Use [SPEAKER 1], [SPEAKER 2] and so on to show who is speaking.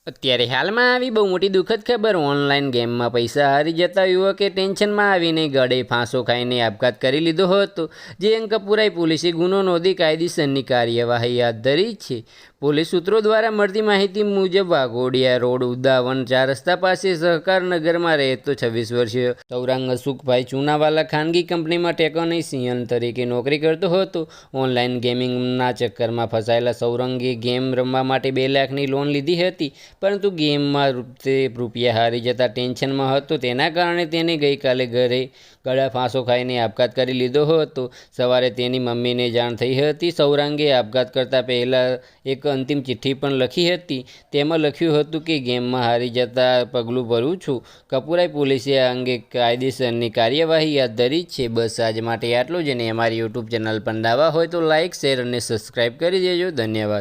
[SPEAKER 1] અત્યારે હાલમાં આવી બહુ મોટી દુઃખદ ખબર, ઓનલાઈન ગેમમાં પૈસા હારી જતા યુવકે ટેન્શનમાં આવીને ગળે ફાંસો ખાઈને આપઘાત કરી લીધો હતો. જે અંગે કપુરાઈ પોલીસે ગુનો નોંધી કાયદેસરની કાર્યવાહી હાથ ધરી છે. પોલીસ સૂત્રો દ્વારા મળતી માહિતી મુજબ વાઘોડિયા રોડ ઉદાવન 4 રસ્તા પાસે સહકારનગરમાં રહેતો 26 વર્ષીય સૌરાંગ અશોકભાઈ ચુનાવાલા ખાનગી કંપનીમાં ટેકનિશિયન તરીકે નોકરી કરતો હતો. ઓનલાઈન ગેમિંગના ચક્કરમાં ફસાયેલા સૌરંગે ગેમ રમવા માટે 2 લાખની લોન લીધી હતી, પરંતુ ગેમમાં રૂપિયા હારી જતા ટેન્શનમાં હતો. તેના કારણે તેને ગઈકાલે ગળા ફાંસો ખાઈને આપઘાત કરી લીધો હતો. સવારે તેની મમ્મીને જાણ થઈ હતી. સૌરાંગે આપઘાત કરતા પહેલાં એક અંતિમ ચિઠ્ઠી પણ લખી હતી. તેમાં લખ્યું હતું કે ગેમમાં હારી જતા પગલું ભરું છું. કપુરાઈ પોલીસે આ અંગે કાયદેસરની કાર્યવાહી હાથ ધરી છે. બસ આજ માટે આટલું જ. અને અમારી યુટ્યુબ ચેનલ પર નવા હોય તો લાઇક, શેર અને સબસ્ક્રાઈબ કરી દેજો. ધન્યવાદ.